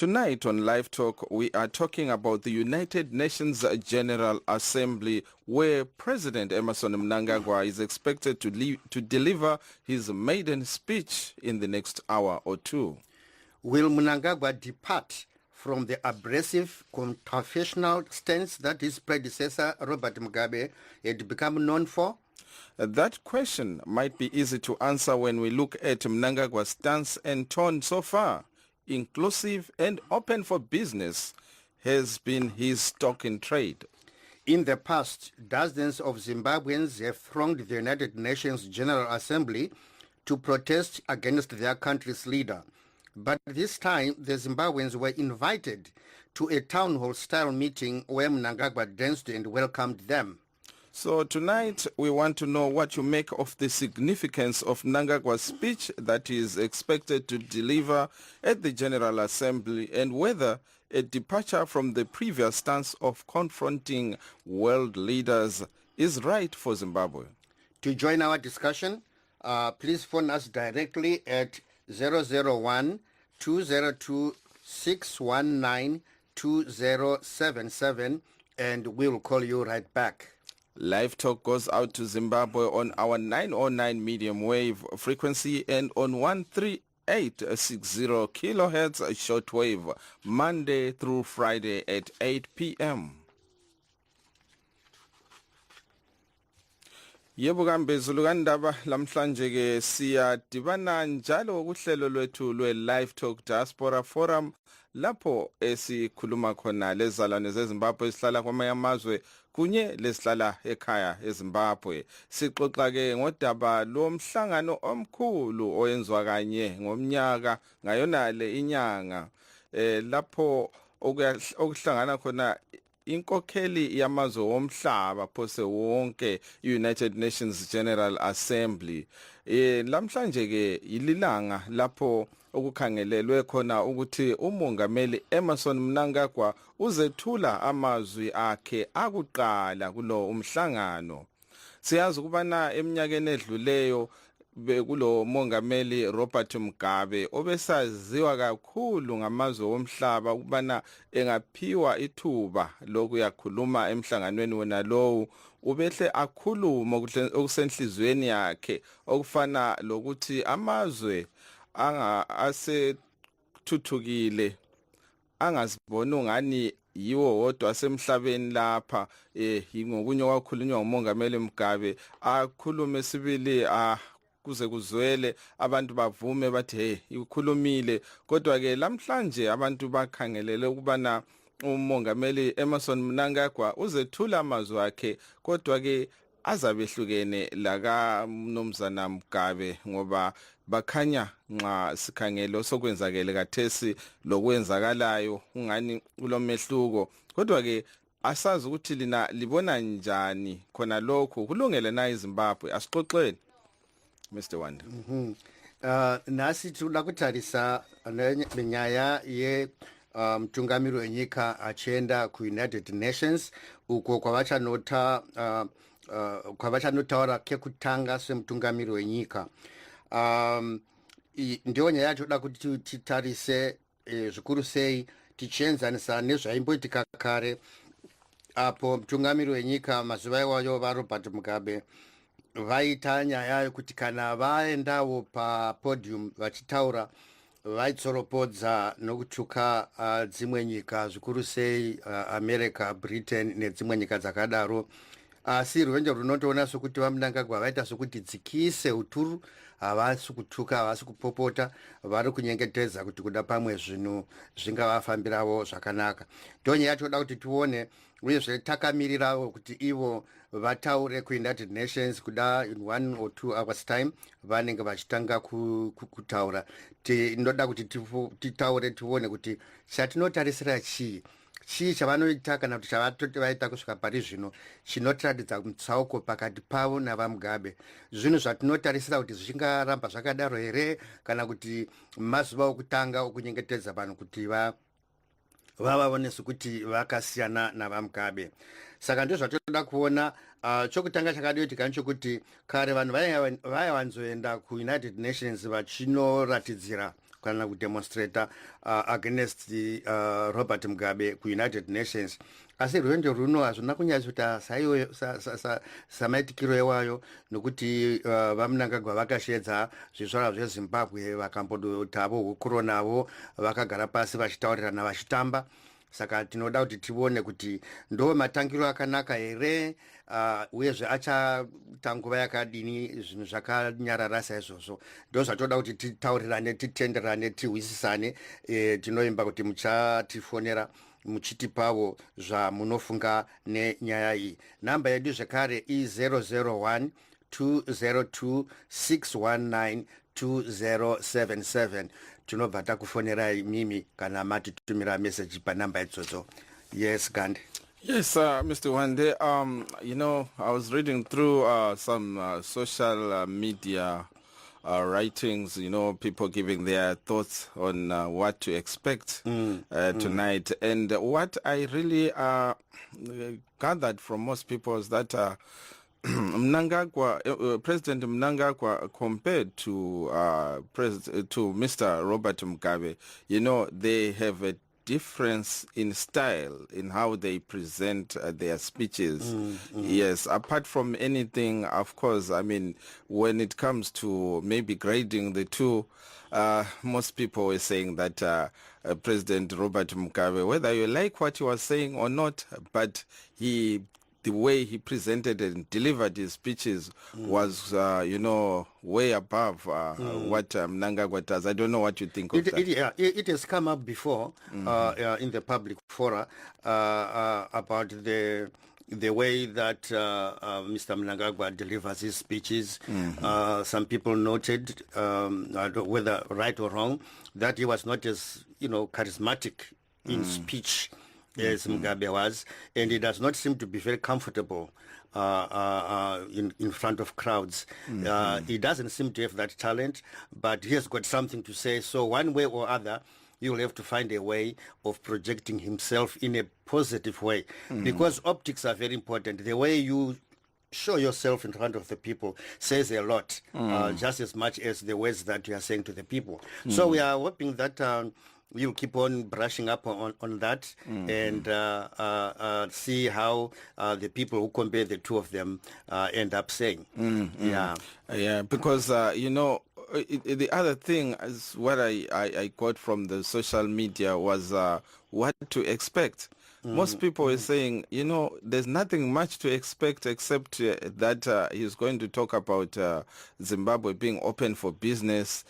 Tonight on Live Talk, we are talking about the United Nations General Assembly, where President Emerson Mnangagwa is expected to deliver his maiden speech in the next hour or two. Will Mnangagwa depart from the abrasive, confrontational stance that his predecessor, Robert Mugabe, had become known for? That question might be easy to answer when we look at Mnangagwa's stance and tone so far. Inclusive and open for business has been his stock in trade. In the past, dozens of Zimbabweans have thronged the United Nations General Assembly to protest against their country's leader. But this time, the Zimbabweans were invited to a town hall-style meeting where Mnangagwa danced and welcomed them. So tonight, we want to know what you make of the significance of Mnangagwa's speech that is expected to deliver at the General Assembly, and whether a departure from the previous stance of confronting world leaders is right for Zimbabwe. To join our discussion, please phone us directly at 001-202-619-2077 and we'll call you right back. Live Talk goes out to Zimbabwe on our 909 medium wave frequency and on 13860 kilohertz shortwave, Monday through Friday at 8 p.m. Yebo kambezulu kandaba lamhlanje ke siyadibana njalo kuhlelo lwethu lwe-Live Talk Diaspora Forum lapho esikhuluma khona lezalwane zeZimbabwe esihlala kwamanye amazwe kunye lesihlala ekhaya eZimbabwe. Sixoxa ke ngodaba lomhlangano omkhulu oyenziwa kanye ngomnyaka ngayonale inyanga lapho okuhlangana khona inkokheli yamazwe womhlaba phose wonke United Nations General Assembly. Lamhlanje ke ililanga lapho okukhangelelwe khona ukuthi umongameli Emerson Mnangagwa uzethula amazwi akhe akuqala kulo umhlangano. Siyazi ukubana eminyakeni edluleyo bekulo mongameli Robert Mugabe obesaziwa kakhulu ngamazwe womhlaba ukubana engaphiwa ithuba lokuyakhuluma emhlanganweni wona lowo ubehle akhuluma okusenhlizweni yakhe okufana lokuthi amazwe asethuthukile angazibona ngani yiwo wodwa semhlabeni lapha ngokunye kwakhulunywa ngumongameli Mugabe akhulume sibili kuze kuzwele abantu bavume bathi hey ikhulumile. Kodwa ke lamhlanje abantu bakhangelele ukubana umongameli Emerson Mnangagwa uzethula amazwi akhe, kodwa ke azabehlukene laka mnomzana Mugabe ngoba bakhanya nxa sikhangele osokwenzakele kathesi lokwenzakalayo ungani kulomehluko. Kodwa ke asazi ukuthi lina libona njani khona lokho kulungele na iZimbabwe. Asixoxeni Mr. Wanda. Nasi tula kutarisa nyaya ye mtungamiri wenyika achienda ku United Nations uko kwavachanotaura kekutanga semutungamiri wenyika. Ndiyo nyaya toda kuti titarise zvikuru sei tichienzanisa nezvaimboitika kare apo mutungamiri wenyika mazuva iwayo vaRobert Mugabe vaita nyaya yokuti kana vaendawo papodium vachitaura vaitsoropodza nokutuka dzimwe nyika zvikuru sei America, Britain nedzimwe nyika dzakadaro. Asi rwendo runotoona sokuti vaMnangagwa vaita sokuti dzikise uturu, havasi kutuka, havasi kupopota, vari kunyengetedza kuti kuda pamwe zvinhu zvingavafambirawo zvakanaka. Ndonyaya toda kuti tione uyezve takamirirawo kuti ivo vataure ku United Nations kuda in 1 or 2 hours time vanenge vachitanga kutaura. Tinoda kuti titaure tione kuti chatinotarisira chii chavanoita kana kuti chavatoti vaita kusvika pari zvino chinotiratidza mutsauko pakati pavo navaMugabe. Zvinhu zvatinotarisira kuti zvichingaramba zvakadaro here kana kuti mazuva okutanga okunyengetedza vanhu kuti vavaone sekuti vakasiyana navaMugabe. Saka ndizvo zvatoda kuona. Chokutanga chakadoitika nchokuti kare vanhu vaivanzoenda ku United Nations vachinoratidzira kana kudemonstrata against the Robert Mugabe ku-United Nations. Asi rwendo runo hazvina kunyatsoita saiyo samaitikiro ewayo nokuti vaMnangagwa vakashedza zvizvarwa zveZimbabwe vakambodotavo hukuro navo vakagara pasi vachitaurirana vachitamba. Saka tinoda kuti tione kuti ndo matangiro akanaka here uyezve achaita nguva yakadini zvinhu zvakanyarara saizvozvo. Ndo zvatoda kuti titaurirane, titenderane, tihwisisane. Tinoimba kuti muchatifonera muchitipavo zvamunofunga nenyaya iyi. Namba yedu zvekare i001 202 619 2077. Tinobva takufonerai mimi kana matitumira message panamba idzodzo. Yes, Gandhi. Yes, Mr. Wande, you know, I was reading through some social media writings, you know, people giving their thoughts on what to expect tonight. And what I really gathered from most people is that President Mnangagwa compared to Mr. Robert Mugabe, you know, they have a difference in style in how they present their speeches. Yes, apart from anything, of course, I mean, when it comes to maybe grading the two, most people were saying that President Robert Mugabe, whether you like what he was saying or not, but the way he presented and delivered his speeches was, you know, way above what Mnangagwa does. I don't know what you think of that. It has come up before in the public fora about the way that Mr. Mnangagwa delivers his speeches. Some people noted, whether right or wrong, that he was not as, you know, charismatic in speech as Mugabe was, and he does not seem to be very comfortable in front of crowds. He doesn't seem to have that talent, but he has got something to say. So one way or other, you will have to find a way of projecting himself in a positive way, because optics are very important. The way you show yourself in front of the people says a lot, just as much as the words that you are saying to the people. So we are hoping that you'll keep on brushing up on that and see how the people who compare the two of them end up saying. Yeah, because, you know, the other thing is what I got from the social media was what to expect. Most people were saying, you know, there's nothing much to expect except that he's going to talk about Zimbabwe being open for business,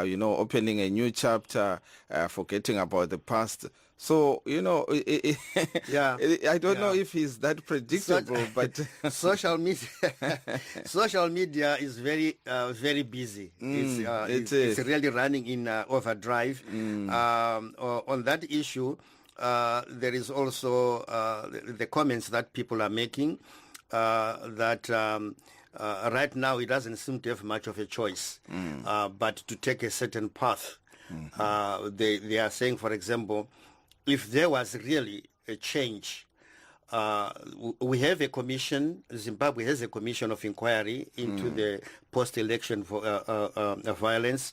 you know, opening a new chapter, forgetting about the past. So, you know, I don't know if he's that predictable, but social media is very busy. It's really running in overdrive. On that issue, there is also the comments that people are making that right now it doesn't seem to have much of a choice but to take a certain path. They are saying, for example, if there was really a change, we have a commission, Zimbabwe has a commission of inquiry into the post-election violence.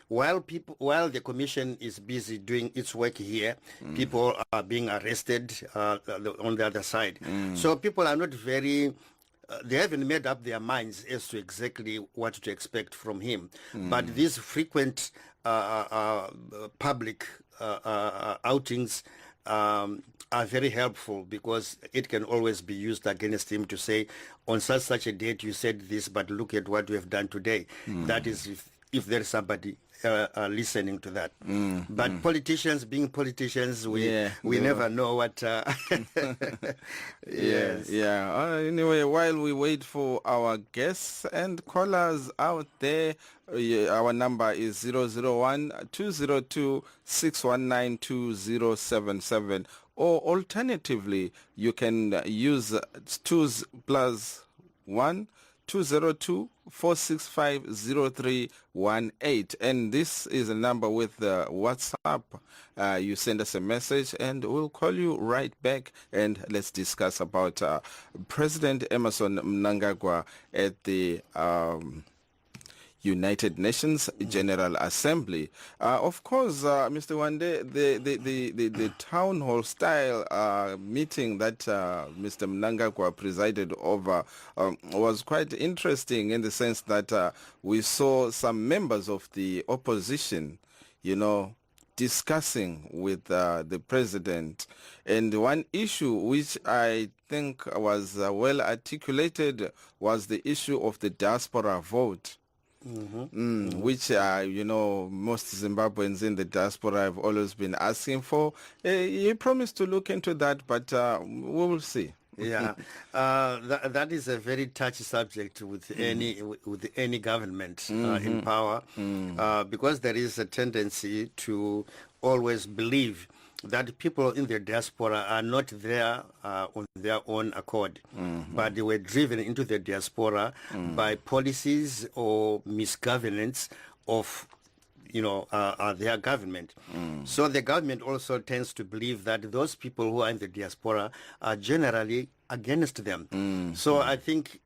While the commission is busy doing its work here, people are being arrested on the other side. So people are not very, they haven't made up their minds as to exactly what to expect from him. But these frequent public outings are very helpful, because it can always be used against him to say, on such a date you said this, but look at what you have done today. That is if there is somebody listening to that. But politicians being politicians, we never know what yes. Anyway, while we wait for our guests and callers out there, our number is 001-202-619-2077, or alternatively you can use 2+1 202-465-0318, and this is a number with the WhatsApp. You send us a message and we'll call you right back, and let's discuss about President Emmerson Mnangagwa at the United Nations General Assembly. Of course, Mr. Wande, the town hall style meeting that Mr. Mnangagwa presided over was quite interesting in the sense that we saw some members of the opposition, discussing with the president. And one issue which I think was well articulated was the issue of the diaspora vote. Which most Zimbabweans in the diaspora have always been asking for. He promised to look into that, but we will see. Yeah, that is a very touchy subject with any government in power, because there is a tendency to always believe that people in the diaspora are not there on their own accord, but they were driven into the diaspora by policies or misgovernance of their government. So the government also tends to believe that those people who are in the diaspora are generally against them. So I think,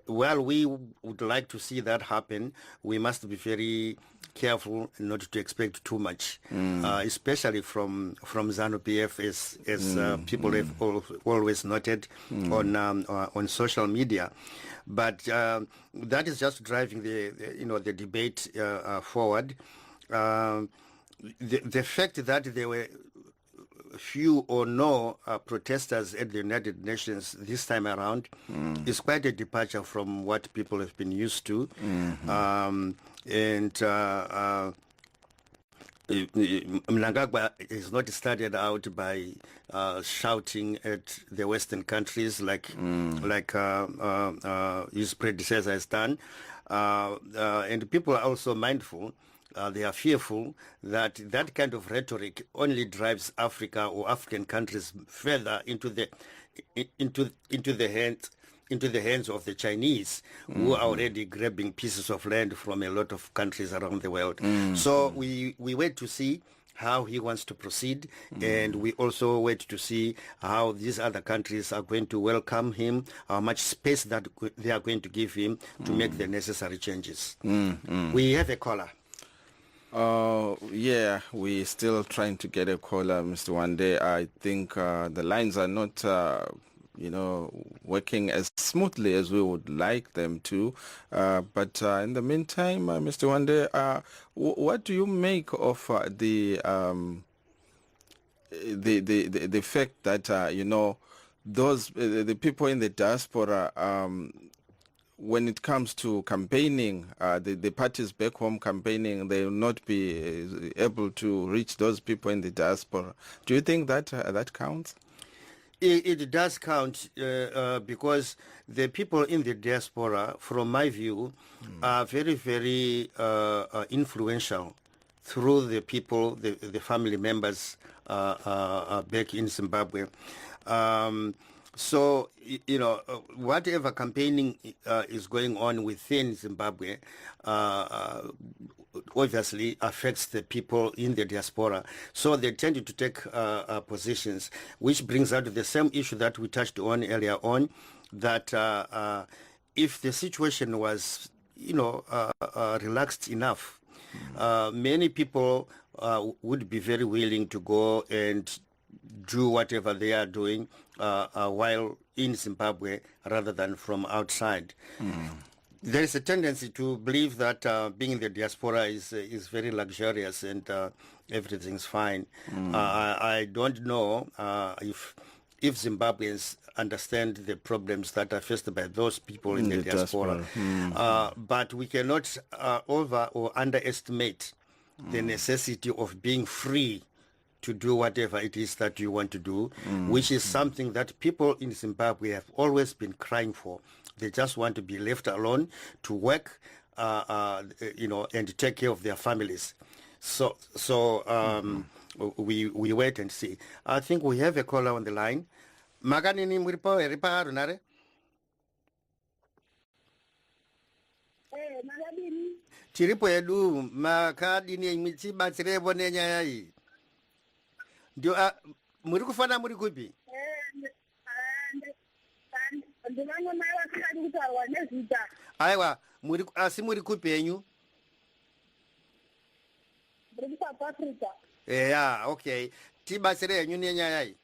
while we would like to see that happen, we must be very careful not to expect too much, especially from Zanu-PF, as people have always noted on social media. But that is just driving the debate forward. The fact that there were few or no protesters at the United Nations this time around is quite a departure from what people have been used to. Mnangagwa is not started out by shouting at the Western countries like his predecessor has done, and people are also mindful. They are fearful that that kind of rhetoric only drives Africa or African countries further into the hands of the Chinese, who are already grabbing pieces of land from a lot of countries around the world. So we wait to see how he wants to proceed, and we also wait to see how these other countries are going to welcome him, how much space that they are going to give him to make the necessary changes. We have a caller. Yeah, we're still trying to get a caller, Mr. Wande. I think the lines are not working as smoothly as we would like them to. But in the meantime, Mr. Wande, what do you make of the fact that those the people in the diaspora, when it comes to campaigning, the parties back home campaigning, they will not be able to reach those people in the diaspora. Do you think that that counts? It does count, because the people in the diaspora, from my view, are very, very influential through the people, the family members back in Zimbabwe. So, whatever campaigning is going on within Zimbabwe obviously affects the people in the diaspora. So they tend to take positions, which brings out the same issue that we touched on earlier on, that if the situation was, relaxed enough, many people would be very willing to go and do whatever they are doing while in Zimbabwe rather than from outside. There is a tendency to believe that being in the diaspora is very luxurious and everything's fine. I don't know if Zimbabweans understand the problems that are faced by those people in the diaspora. But we cannot over or underestimate the necessity of being free to do whatever it is that you want to do, which is something that people in Zimbabwe have always been crying for. They just want to be left alone to work, and take care of their families. So we wait and see. I think we have a caller on the line. Maganini muripo eripa runare. Tiripo edu makadini michiba tirebo nenya hii. Ndio muri kufana muri kupi? ndinangona vakati kutaurwa nezita. Aiwa, asi muri kupenyu? Muri South Africa. Yeah, okay. Tibatsire henyu nenyaya iyi.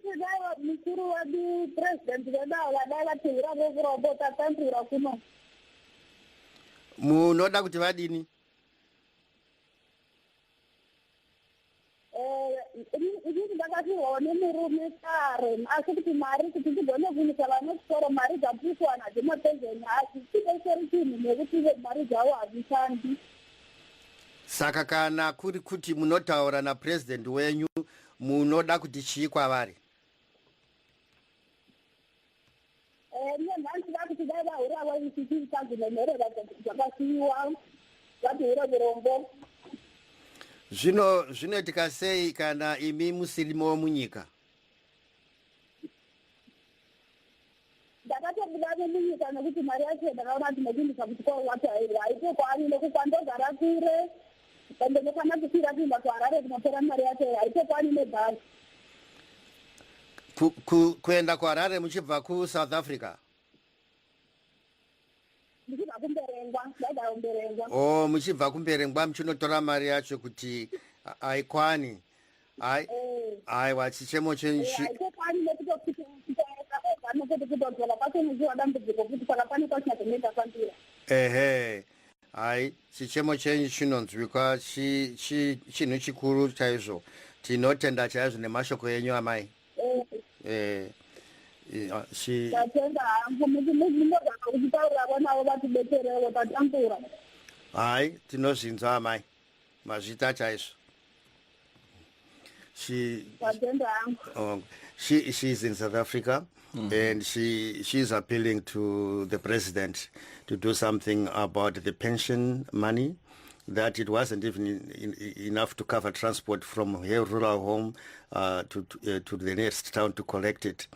Kudai mukuru wedu president vedao vadai vateura vekurobota tanzura kuno. Munoda kuti vadini? Inini ndakatirwawo nemurume kare asi kuti mari kuti ndigone kuisa vanosikoro mari dzapiswa nadzemapenzeni asi tideseri chinhu nekuti mari dzavo hadzishandi. Saka kana kuri kuti munotaura napresident wenyu munoda kuti chii kwavari? Nyanhasi vakuti dai vahura vaisisi sanzinemherera dzakasiyiwa vatuhura virombo. Zvinoitika sei kana imi musirimo munyika? Ndakatobuda nemunyika nekuti mari yacho ndakaona kuti ndakundisa kuti kwavatairwa haiko kwaani nekuti kwandogara kure ende ndofana kusvira kuimba kuharare kunopera mari yacho haiko kwaani nebhasi. Kuenda kuharare muchibva kuSouth Africa? Ndichibva kumberengwa, ndaigara kumberengwa. Oh, muchibva kumberengwa muchinotora mari yacho kuti haikwani. Aiwa, chichemo chenyu haiko kwaani nekutokutoeka oga nekuti kutodzoka kwatonoziwa dambudziko kuti saka pane kwasina zvinoitafambira. Ehe. Hai, chichemo chenyu chinonzwikwa chinhu chikuru chaizvo. Tinotenda chaizvo nemashoko enyu amai. Tatenda hangu muzinogara kuchitaurira navo vatibetserewo tatambura. Hai, tinozvinzwa amai. Mazvita chaizvo. She's in South Africa. And she's appealing to the president to do something about the pension money, that it wasn't even enough to cover transport from her rural home to the next town to collect it.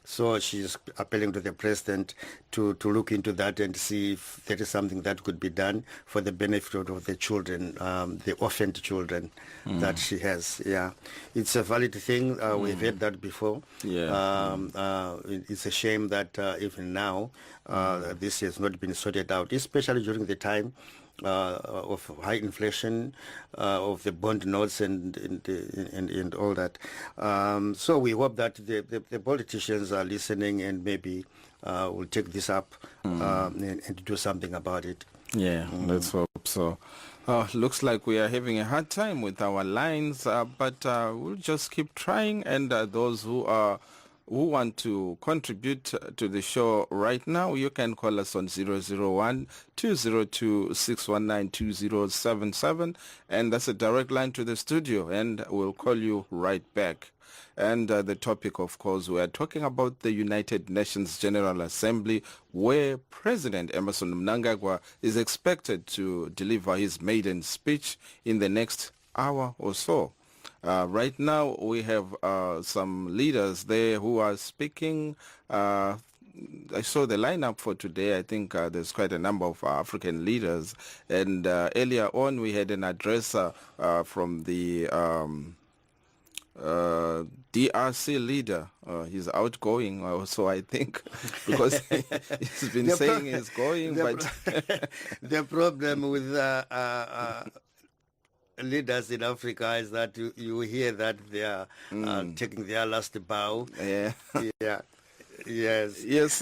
So she's appealing to the president to look into that and see if there is something that could be done for the benefit of the children, the orphaned children that she has. Yeah, it's a valid thing. We've heard that before. Yeah. It's a shame that even now this has not been sorted out, especially during the time of high inflation, of the bond notes and all that. So we hope that the politicians are listening and maybe will take this up and do something about it. Yeah, let's hope so. Looks like we are having a hard time with our lines, but we'll just keep trying. And those who want to contribute to the show right now, you can call us on 001-202-619-2077, and that's a direct line to the studio, and we'll call you right back. And the topic, of course, we are talking about the United Nations General Assembly, where President Emmerson Mnangagwa is expected to deliver his maiden speech in the next hour or so. Right now, we have some leaders there who are speaking. I saw the lineup for today. I think there's quite a number of African leaders. And earlier on, we had an address from the DRC leader. He's outgoing, so I think, because he's been saying he's going. But the problem with leaders in Africa is that you hear that they are taking their last bow. Yeah. Yeah. Yes. Yes.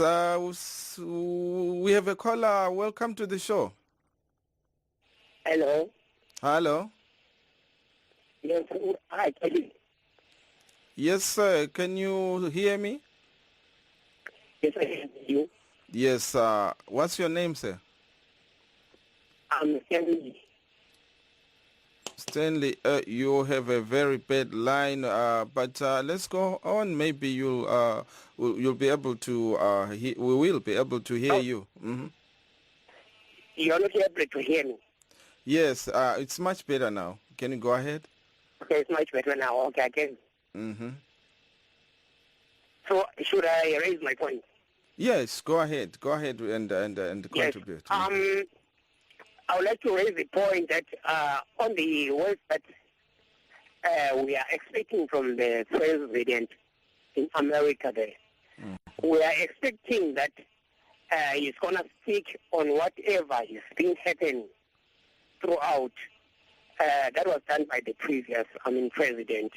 We have a caller. Welcome to the show. Hello. Hello. Yes. Hi. Yes, sir. Can you hear me? Yes, I can hear you. Yes. What's your name, sir? I'm Stanley. Stanley, you have a very bad line, but let's go on. Maybe you'll be able to we will be able to hear you. Mm-hmm. You're not able to hear me. Yes, it's much better now. Can you go ahead? Okay, it's much better now. Okay, I can. Mm-hmm. So should I raise my point? Yes, go ahead. Go ahead and Yes. contribute. I would like to raise the point that on the words that we are expecting from the president in America there. We are expecting that he's going to speak on whatever is being happening throughout. That was done by the previous, President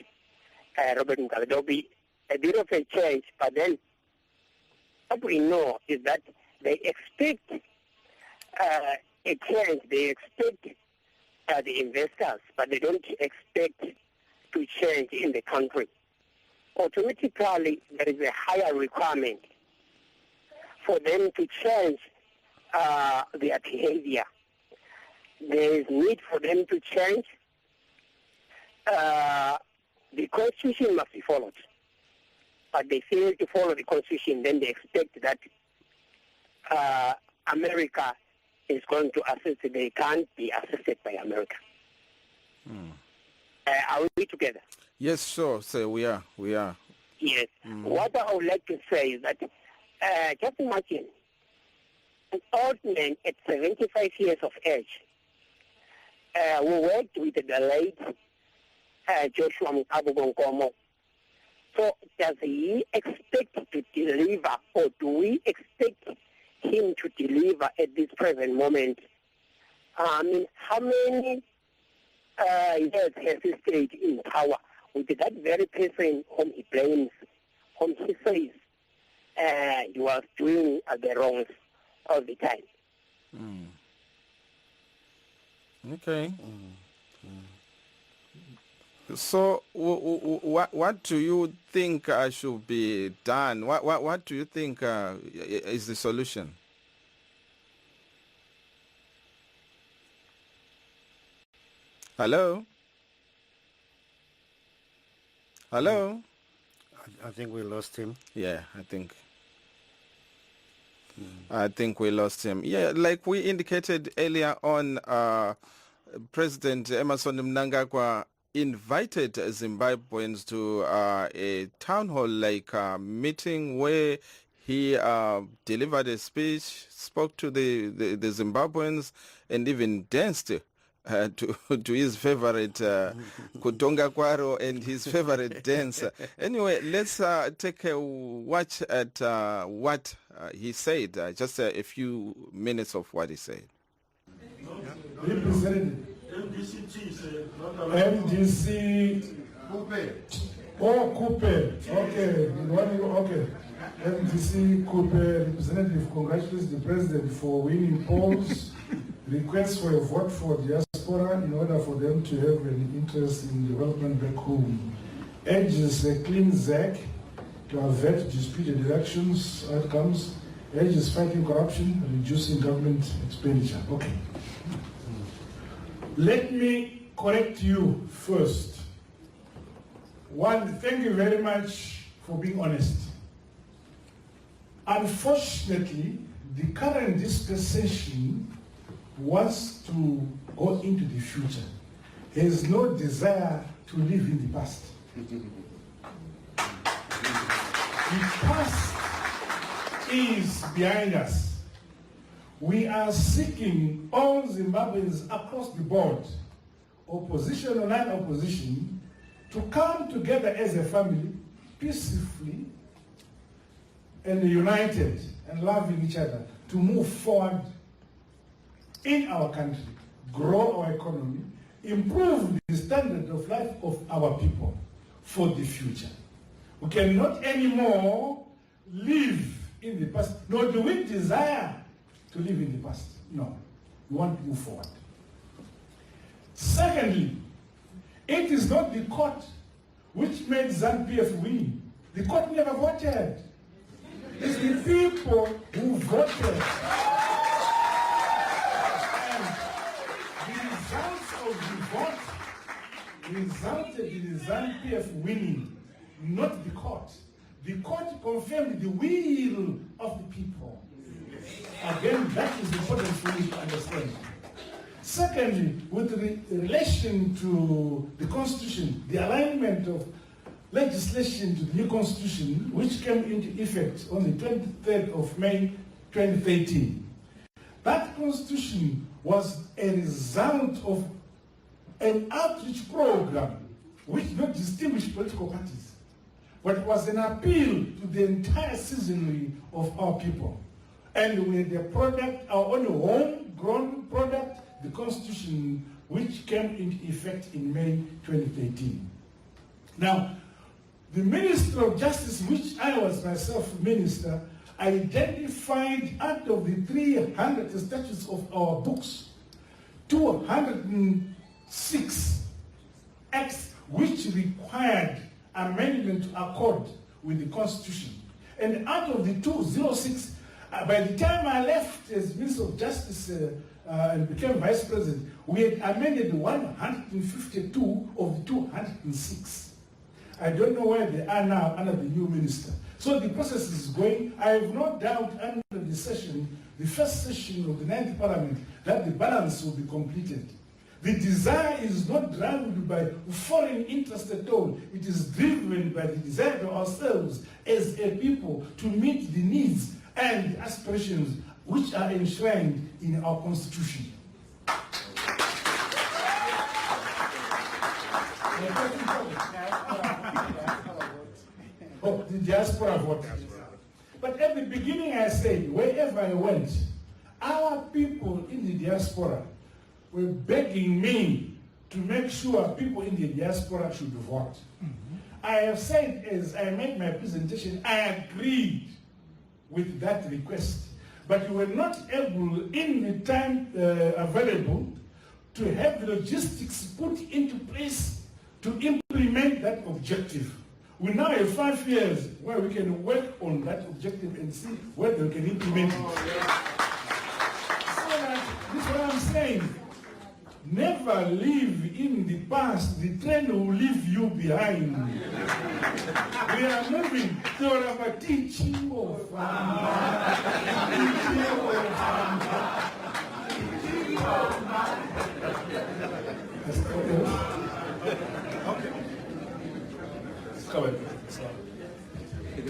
Robert Mugabe. There will be a bit of a change, but then what we know is that they expect a change. They expect the investors, but they don't expect to change in the country. Automatically, there is a higher requirement for them to change their behavior. There is need for them to change. The Constitution must be followed. But they fail to follow the Constitution, then they expect that America is going to assist. They can't be assisted by America. Are we together? Yes, sure. So we are. Yes. What I would like to say is that just imagine an old man at 75 years of age who worked with the late Joshua Mugabe Bonkomo. So does he expect to deliver, or do we expect him to deliver at this present moment? How many years has he stayed in power with that very person whom he blames, whom he says he was doing the wrongs all the time? Okay. So, what do you think should be done? What do you think is the solution? Hello? Hello? I think we lost him. Yeah, I think we lost him. Yeah, like we indicated earlier on, President Emmerson Mnangagwa invited Zimbabweans to a town hall like meeting where he delivered a speech, spoke to the Zimbabweans, and even danced to his favorite Kutonga Kwaro and his favorite dance. Anyway, let's take a watch at what he said, just a few minutes of what he said. Represented MDC Coupe. Okay. MDC Coupe representative congratulates the president for winning polls. Requests for a vote for diaspora in order for them to have an interest in development back home. Urges a clean ZAC to avert disputed elections outcomes. Urges fighting corruption, reducing government expenditure. Okay. Let me correct you first. One, thank you very much for being honest. Unfortunately, the current dispensation wants to go into the future. There is no desire to live in the past. The past is behind us. We are seeking all Zimbabweans across the board, opposition or non-opposition, to come together as a family, peacefully and united and loving each other, to move forward in our country, grow our economy, improve the standard of life of our people for the future. We cannot anymore live in the past, nor do we desire to live in the past. No, we want to move forward. Secondly, it is not the court which made Zanu-PF win. The court never voted. It's the people who voted. And the results of the vote resulted in the Zanu-PF winning, not the court. The court confirmed the will of the people. Again, that is important for you to understand. Secondly, with relation to the Constitution, the alignment of legislation to the new Constitution, which came into effect on the 23rd of May 2013. That Constitution was a result of an outreach program which did not distinguish political parties, but it was an appeal to the entire citizenry of our people. And we had a product, our own homegrown product, the Constitution, which came into effect in May 2013. Now, the Minister of Justice, which I was myself minister, identified out of the 300 statutes of our books, 206 acts which required amendment to accord with the Constitution. And out of the 206, by the time I left as Minister of Justice and became Vice President, we had amended 152 of the 206. I don't know where they are now under the new minister. So the process is going. I have no doubt under the session, the first session of the 9th Parliament, that the balance will be completed. The desire is not driven by foreign interest at all. It is driven by the desire of ourselves as a people to meet the needs and aspirations which are enshrined in our Constitution. Oh, the diaspora vote. But at the beginning I said, wherever I went, our people in the diaspora were begging me to make sure people in the diaspora should vote. I have said as I made my presentation, I agreed with that request, but we were not able in the time available to have the logistics put into place to implement that objective. We now have 5 years where we can work on that objective and see whether we can implement it. So this is what I'm saying. Never live in the past. The train will leave you behind. We are moving toward a teaching of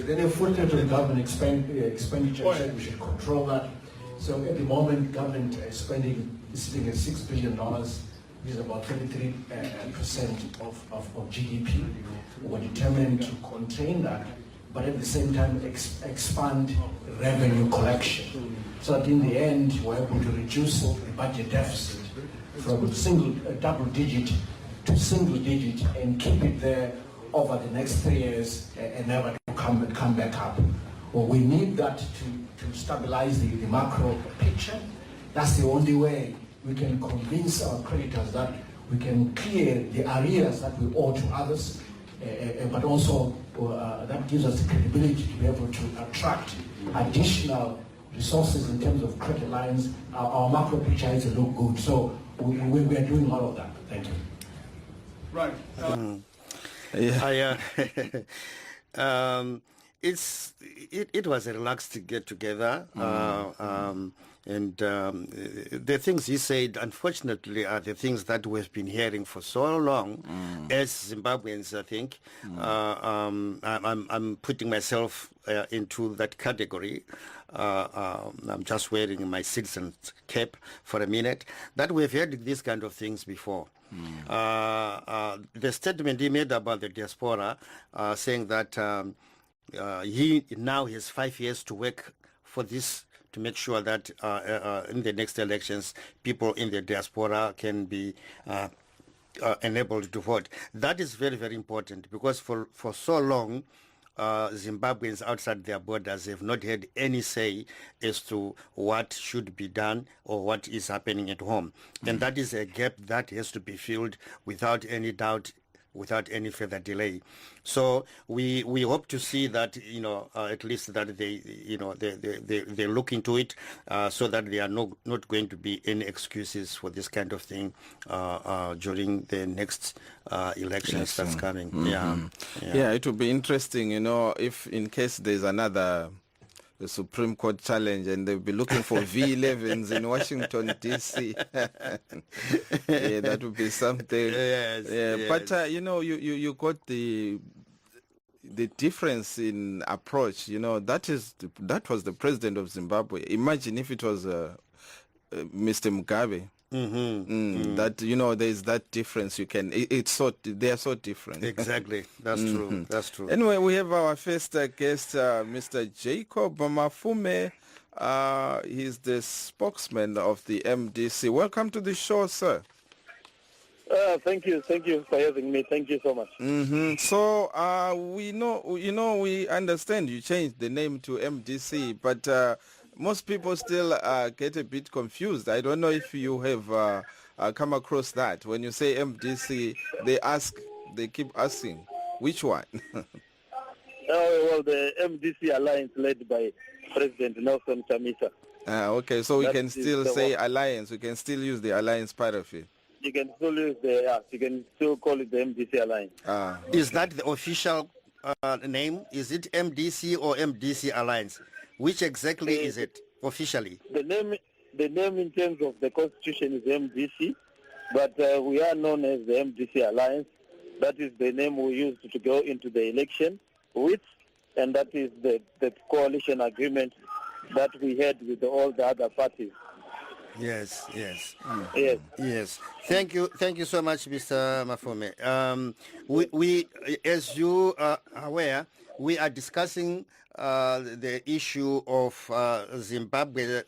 Then a footnote on government expenditure said we should control that. So at the moment, government spending is sitting at $6 billion, which is about 33% of GDP. We're determined to contain that, but at the same time expand revenue collection. So that in the end, we're able to reduce the budget deficit from double digit to single digit and keep it there over the next 3 years and never to come back up. Well, we need that to stabilize the macro picture. That's the only way we can convince our creditors that we can clear the arrears that we owe to others, but also that gives us the credibility to be able to attract additional resources in terms of credit lines. Our macro picture has to look good. So we are doing all of that. Thank you. Right. It was a relaxed get together, and the things he said, unfortunately, are the things that we've been hearing for so long as Zimbabweans. I think I'm putting myself into that category. I'm just wearing my citizen cap for a minute. That we've heard these kind of things before. The statement he made about the diaspora, saying that he now has 5 years to work for this, to make sure that in the next elections, people in the diaspora can be enabled to vote. That is very, very important, because for so long, Zimbabweans outside their borders have not had any say as to what should be done or what is happening at home. And that is a gap that has to be filled without any doubt, without any further delay. So we hope to see that, at least that they look into it, so that there are not going to be any excuses for this kind of thing during the next elections that's coming. Yeah, it will be interesting, if in case there's another Supreme Court challenge and they'll be looking for V11s in Washington, D.C. Yeah, that would be something. Yes, yes. But, you got the difference in approach. That was the president of Zimbabwe. Imagine if it was Mr. Mugabe. That, there's that difference. They are so different. Exactly. That's true. That's true. Anyway, we have our first guest, Mr. Jacob Mafume. He's the spokesman of the MDC. Welcome to the show, sir. Thank you for having me. Thank you so much. So we understand you changed the name to MDC, but most people still get a bit confused. I don't know if you have come across that. When you say MDC, they keep asking, which one? Well, the MDC alliance led by President Nelson Chamisa. Okay, so we That can is still the say one. alliance. We can still use the alliance part of it. You can still use you can still call it the MDC alliance. Is that the official name? Is it MDC or MDC Alliance? Which exactly is it officially? The name in terms of the constitution is MDC, but we are known as the MDC alliance. That is the name we used to go into the election with, and that is the coalition agreement that we had with all the other parties. Yes. Yes. Thank you so much, Mr. Mafume. We, as you are aware, we are discussing the issue of Zimbabwe's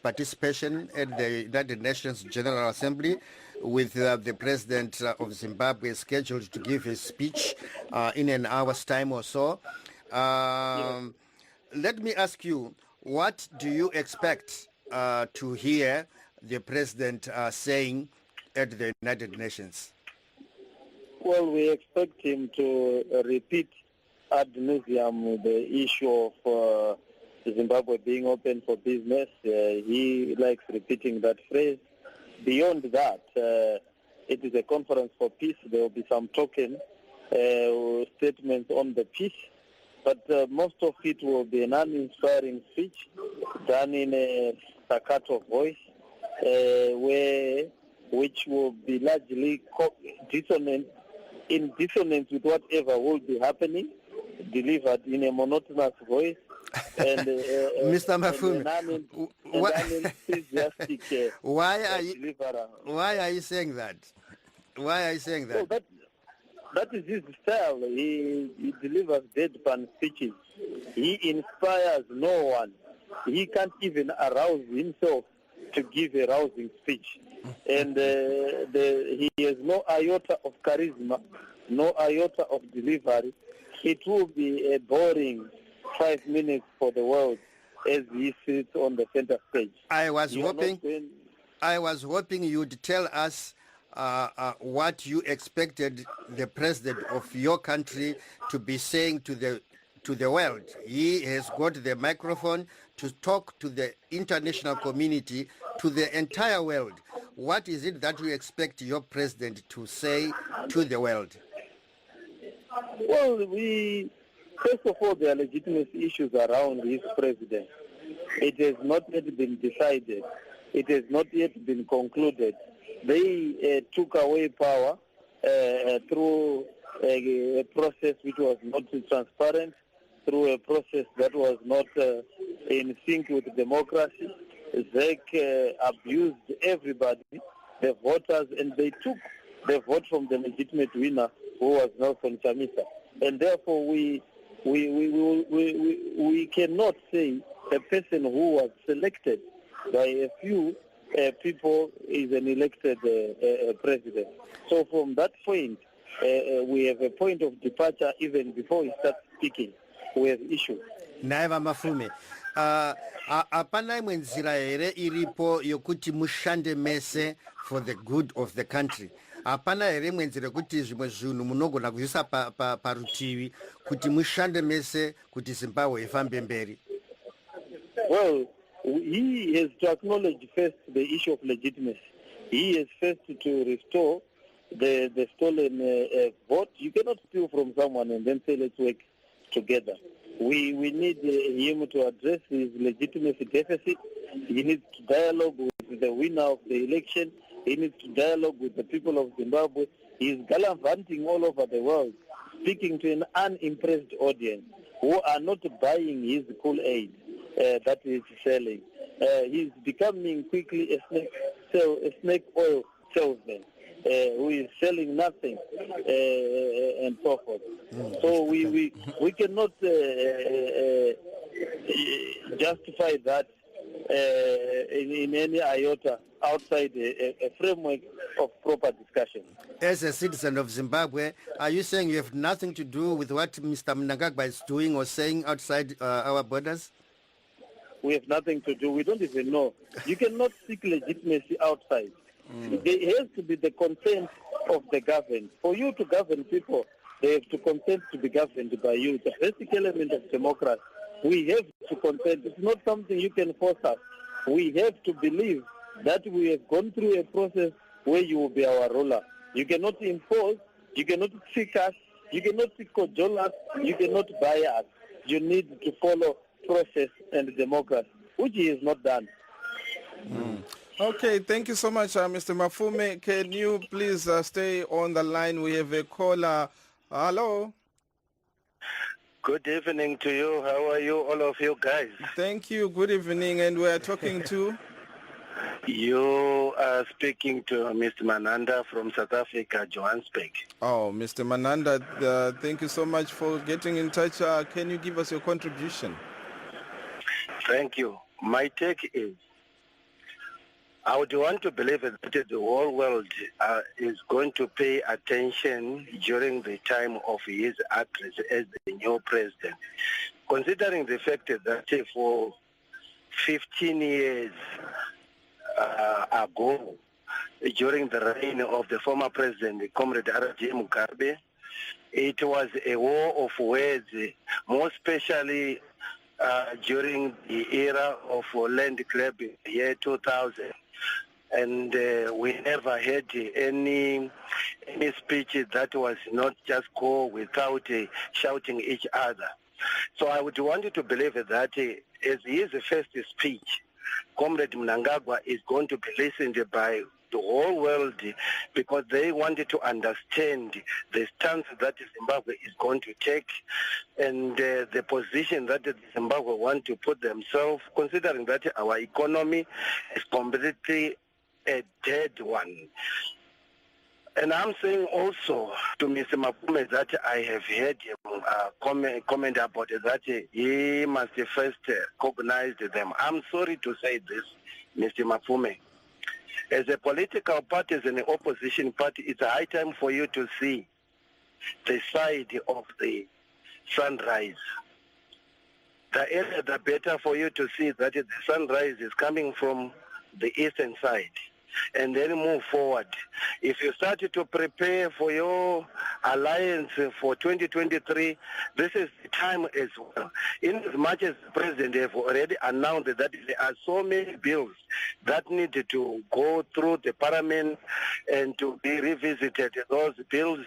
participation at the United Nations General Assembly, with the president of Zimbabwe scheduled to give his speech in an hour's time or so. Let me ask you, what do you expect to hear the president saying at the United Nations? Well, we expect him to repeat ad nauseum the issue of Zimbabwe being open for business. He likes repeating that phrase. Beyond that, it is a conference for peace. There will be some token statements on the peace, but most of it will be an uninspiring speech done in a staccato voice, which will be largely in dissonance with whatever will be happening, delivered in a monotonous voice. And Mr. Mafume, why are you saying that? Why are you saying that? Well, that is his style. He delivers deadpan speeches. He inspires no one. He can't even arouse himself to give a rousing speech. And he has no iota of charisma, no iota of delivery. It will be a boring 5 minutes for the world as he sits on the center stage. I was hoping you'd tell us what you expected the president of your country to be saying to the world. He has got the microphone to talk to the international community, to the entire world. What is it that you expect your president to say to the world? Well, first of all, there are legitimate issues around his president. It has not yet been decided. It has not yet been concluded. They took away power through a process which was not transparent, through a process that was not in sync with democracy. They abused everybody, the voters, and they took the vote from the legitimate winner, who was Nelson Chamisa. And therefore, we cannot say a person who was selected by a few people is an elected president. So from that point, we have a point of departure even before we start speaking. We have issues. Naiva Mafume, hapana imwe nzira here iripo yokuti mushande mese for the good of the country? Hapana here imwe nzira kuti zvimwe zvinhu munogona kuzvisa parutivi kuti mushande mese kuti Zimbabwe ifambe mberi? Well, he has to acknowledge first the issue of legitimacy. He has first to restore the stolen vote. You cannot steal from someone and then say let's work together. We need him to address his legitimacy deficit. He needs to dialogue with the winner of the election. He needs to dialogue with the people of Zimbabwe. He is gallivanting all over the world, speaking to an unimpressed audience who are not buying his Kool-Aid that he is selling. He's becoming quickly a snake a snake oil salesman who is selling nothing and so forth. So we cannot justify that in any iota outside a framework of proper discussion. As a citizen of Zimbabwe, are you saying you have nothing to do with what Mr. Mnangagwa is doing or saying outside our borders? We have nothing to do. We don't even know. You cannot seek legitimacy outside. There has to be the consent of the governed. For you to govern people, they have to consent to be governed by you. The basic element of democracy. We have to consent. It's not something you can force us. We have to believe that we have gone through a process where you will be our ruler. You cannot impose, you cannot trick us, you cannot cajole us, you cannot buy us. You need to follow process and democracy, which he has not done. Okay, thank you so much, Mr. Mafume. Can you please stay on the line? We have a caller. Hello. Good evening to you. How are you, all of you guys? Thank you. Good evening. And we are talking to? You are speaking to Mr. Mananda from South Africa, Johannesburg. Oh, Mr. Mananda, thank you so much for getting in touch. Can you give us your contribution? Thank you. My take is, I would want to believe that the whole world is going to pay attention during the time of his address as the new president, considering the fact that for 15 years ago, during the reign of the former president, Comrade R.J. Mugabe, it was a war of words, more especially during the era of land grab in the year 2000. And we never had any speech that was not just go without shouting each other. So I would want you to believe that as his first speech, Comrade Mnangagwa is going to be listened by the whole world because they wanted to understand the stance that Zimbabwe is going to take and the position that Zimbabwe want to put themselves, considering that our economy is completely a dead one. And I'm saying also to Mr. Mafume that I have heard him comment about it, that he must first cognize them. I'm sorry to say this, Mr. Mafume. As a political party, as an opposition party, it's a high time for you to see the side of the sunrise. The earlier, the better for you to see that the sunrise is coming from the eastern side. And then move forward. If you started to prepare for your alliance for 2023, this is the time as well. In as much as the president have already announced that there are so many bills that need to go through the parliament and to be revisited, those bills,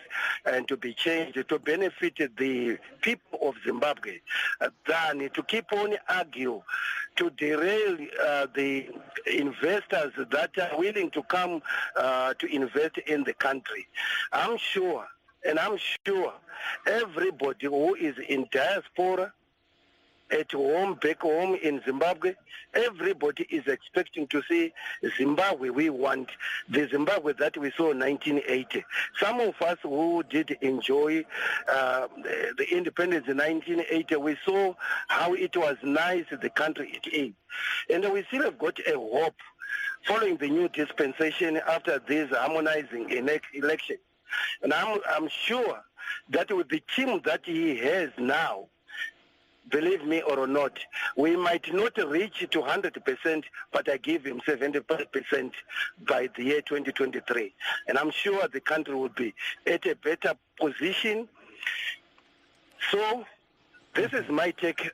and to be changed to benefit the people of Zimbabwe, than to keep on arguing to derail the investors that are willing to come to invest in the country. I'm sure everybody who is in diaspora, at home, back home in Zimbabwe, everybody is expecting to see Zimbabwe we want, the Zimbabwe that we saw in 1980. Some of us who did enjoy the independence in 1980, we saw how it was nice, the country it is. And we still have got a hope following the new dispensation after this harmonizing election. And I'm sure that with the team that he has now, believe me or not, we might not reach to 100%, but I give him 75% by the year 2023. And I'm sure the country will be at a better position. So this is my take,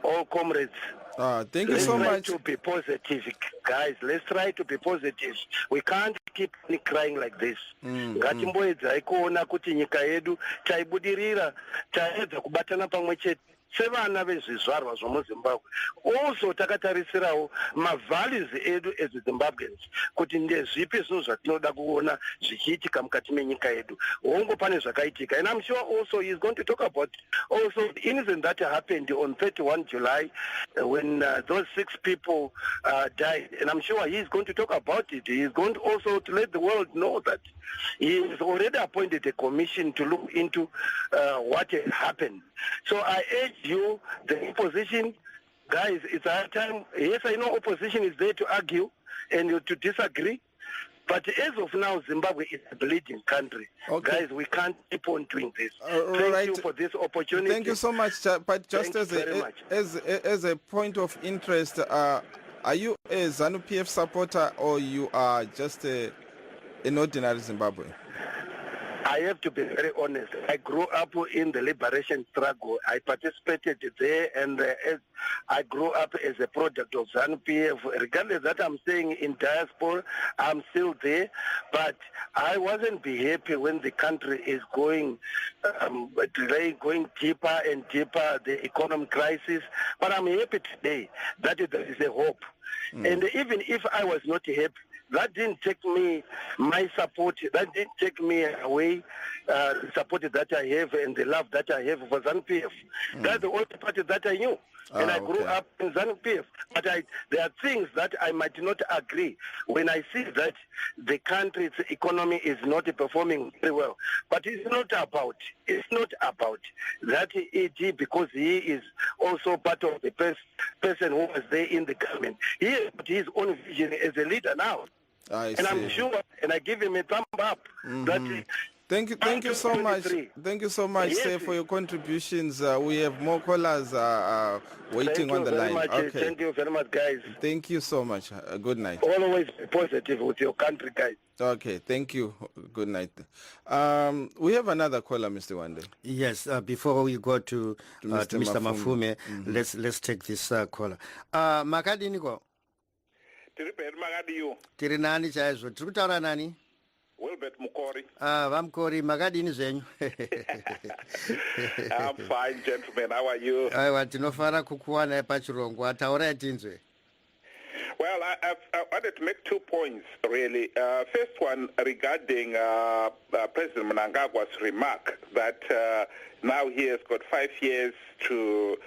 all comrades. Thank you so much. Let's try to be positive, guys. Let's try to be positive. We can't keep crying like this. Ngatimboedza ikuona kuti nyika yedu taibudirira taedza kubatana pamwe chete sevana vezvizvarwa zvomuzimbabwe. Also takatarisirawo mavalues edu as Zimbabweans kuti ndezvipi zvinhu zvatinoda kuona zvichiitika mukati menyika yedu. Hongo pane zvakaitika, and I'm sure also he's going to talk about also the incident that happened on 31 July when those 6 people died, and I'm sure he's going to talk about it. He's going to also to let the world know that he has already appointed a commission to look into what had happened. So I urge you, the opposition, guys, it's our time. Yes, I know opposition is there to argue and to disagree, but as of now, Zimbabwe is a bleeding country. Okay. Guys, we can't keep on doing this. Thank Thank you for this opportunity. Thank you so much. But just Thank you very much. as a point of interest, are you a Zanu-PF supporter or you are just an ordinary Zimbabwean? I have to be very honest. I grew up in the liberation struggle. I participated there, and I grew up as a product of Zanu-PF. Regardless that I'm staying in diaspora, I'm still there. But I wasn't be happy when the country is going deeper and deeper, the economic crisis. But I'm happy today that there is a hope. And even if I was not happy, that didn't take me my support. That didn't take me away the support that I have and the love that I have for Zanu-PF. That's the only party that I knew. And I grew up in Zanu-PF. But there are things that I might not agree when I see that the country's economy is not performing very well. But it's not about that AG because he is also part of the person who was there in the government. He has his own vision as a leader now. I'm sure, and I give him a thumb up. That Thank you so much. Thank you so much, Yes. sir, for your contributions. We have more callers waiting on the line. Okay. Thank you very much, guys. Thank you so much. Good night. Always be positive with your country, guys. Okay, thank you. Good night. We have another caller, Mr. Wande. Yes, before we go to Mr. Mafume, let's take this caller. Makadini ko? Tiri nani chaizvo? Tiri kutaura nani? Wilbert Mukori. Vamukori, makadini zvenyu? I'm fine, gentlemen. How are you? Aiwa, tinofara kukuwana pachirongwa. Taurai tinzwe. Well, I wanted to make 2 points, really. First one regarding President Mnangagwa's remark that now he has got 5 years to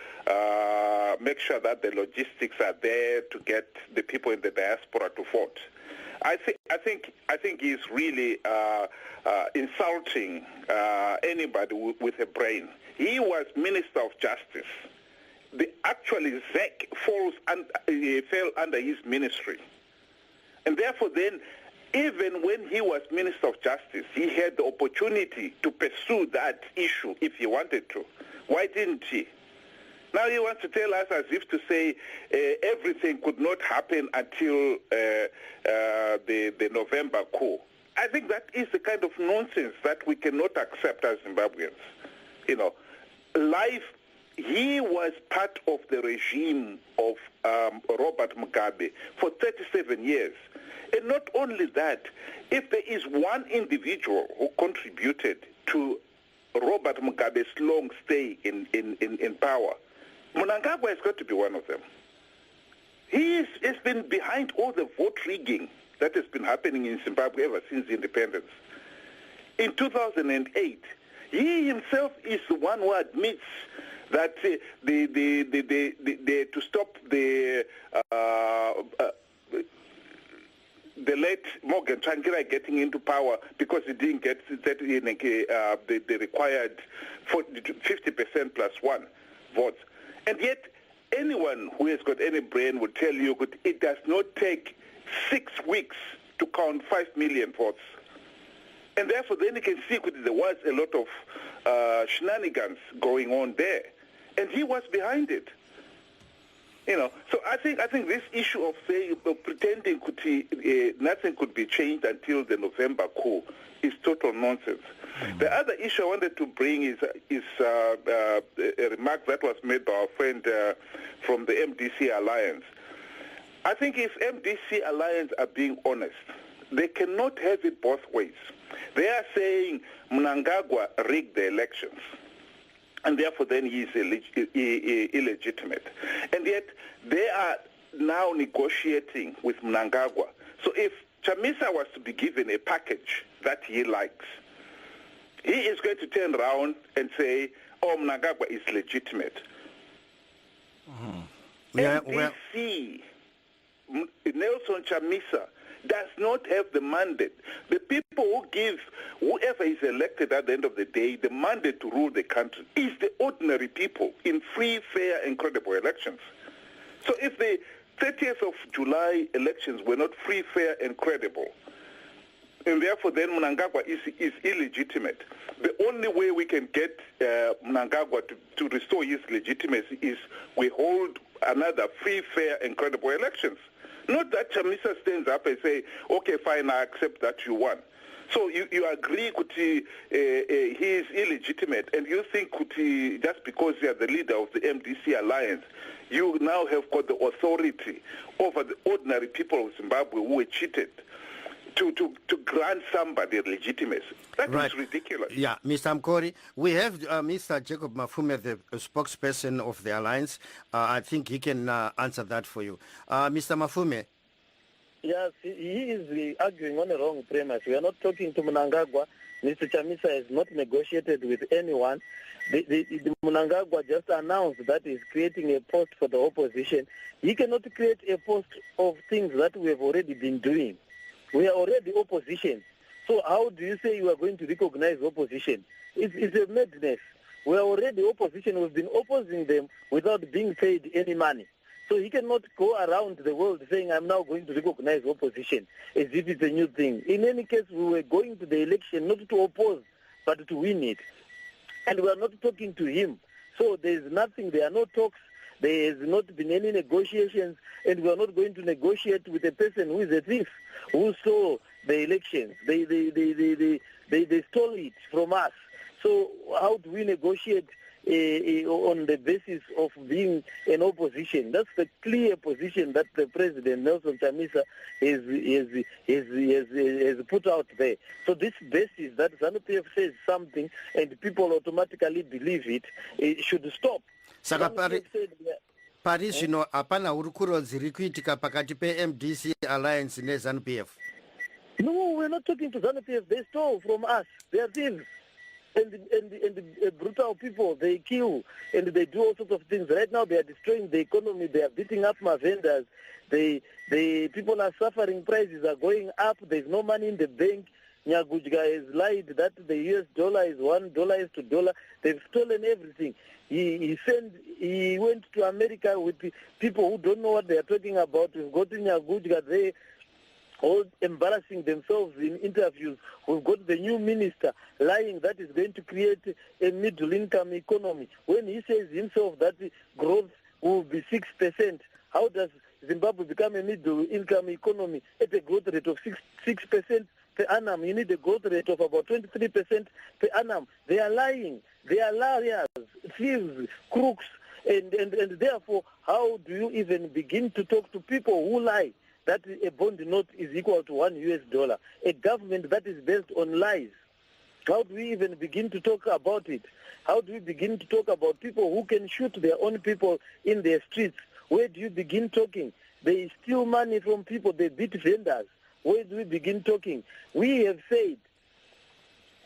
make sure that the logistics are there to get the people in the diaspora to vote. I think he's really insulting anybody with a brain. He was Minister of Justice. Actually, ZEC fell under his ministry. And therefore then, even when he was Minister of Justice, he had the opportunity to pursue that issue if he wanted to. Why didn't he? Now he wants to tell us as if to say everything could not happen until the November coup. I think that is the kind of nonsense that we cannot accept as Zimbabweans. You know, he was part of the regime of Robert Mugabe for 37 years. And not only that, if there is one individual who contributed to Robert Mugabe's long stay in power, Mnangagwa has got to be one of them. He has been behind all the vote rigging that has been happening in Zimbabwe ever since independence. In 2008, he himself is the one who admits that to stop the late Morgan Tsvangirai getting into power because he didn't get the required 50% plus 1 votes. And yet, anyone who has got any brain will tell you that it does not take 6 weeks to count 5 million votes. And therefore, then you can see that there was a lot of shenanigans going on there. And he was behind it. You know, so I think this issue of pretending nothing could be changed until the November coup is total nonsense. The other issue I wanted to bring is a remark that was made by our friend from the MDC Alliance. I think if MDC Alliance are being honest, they cannot have it both ways. They are saying Mnangagwa rigged the elections. and therefore then he is illegitimate. And yet they are now negotiating with Mnangagwa. So if Chamisa was to be given a package that he likes, he is going to turn around and say, oh, Mnangagwa is legitimate. NDC, Nelson Chamisa, does not have the mandate. The people who give whoever is elected at the end of the day the mandate to rule the country is the ordinary people in free, fair, and credible elections. So if the 30th of July elections were not free, fair, and credible, and therefore then Mnangagwa is illegitimate, the only way we can get Mnangagwa to restore his legitimacy is we hold another free, fair, and credible elections. Not that Chamisa stands up and say, okay, fine, I accept that you won. So you agree Kuti, he is illegitimate, and you think Kuti, just because you are the leader of the MDC alliance, you now have got the authority over the ordinary people of Zimbabwe who were cheated to grant somebody legitimacy. That is ridiculous. Yeah, Mr. Mkori, we have Mr. Jacob Mafume, the spokesperson of the alliance. I think he can answer that for you. Mr. Mafume. Yes, he is arguing on a wrong premise. We are not talking to Mnangagwa. Mr. Chamisa has not negotiated with anyone. The Mnangagwa just announced that he's creating a post for the opposition. He cannot create a post of things that we have already been doing. We are already opposition. So how do you say you are going to recognize opposition? It's a madness. We are already opposition. We've been opposing them without being paid any money. So he cannot go around the world saying, I'm now going to recognize opposition, as if it's a new thing. In any case, we were going to the election not to oppose, but to win it. And we are not talking to him. So there is nothing, there are no talks, there has not been any negotiations, and we are not going to negotiate with a person who is a thief, who stole the elections. They stole it from us. So how do we negotiate on the basis of being an opposition? That's the clear position that the President, Nelson Chamisa, has put out there. So this basis that Zanu-PF says something and people automatically believe it should stop. Saka Paris, you know, apana urukuro ziri kuitika pakati pe MDC alliance ne Zanu-PF. No, we're not talking to Zanu-PF. They stole from us. They are thieves. And brutal people, they kill and they do all sorts of things. Right now they are destroying the economy, they are beating up my vendors, people are suffering, prices are going up, there's no money in the bank. Nyagujga has lied that the US dollar is $1 is $2. They've stolen everything. He went to America with people who don't know what they are talking about. We've got Nyagujga there all embarrassing themselves in interviews. We've got the new minister lying that is going to create a middle-income economy. When he says himself that growth will be 6%, how does Zimbabwe become a middle-income economy at a growth rate of 6% per annum? You need a growth rate of about 23% per annum. They are lying. They are liars, thieves, crooks, and therefore, how do you even begin to talk to people who lie? That a bond note is equal to $1, a government that is based on lies. How do we even begin to talk about it? How do we begin to talk about people who can shoot their own people in their streets? Where do you begin talking? They steal money from people, they beat vendors. Where do we begin talking? We have said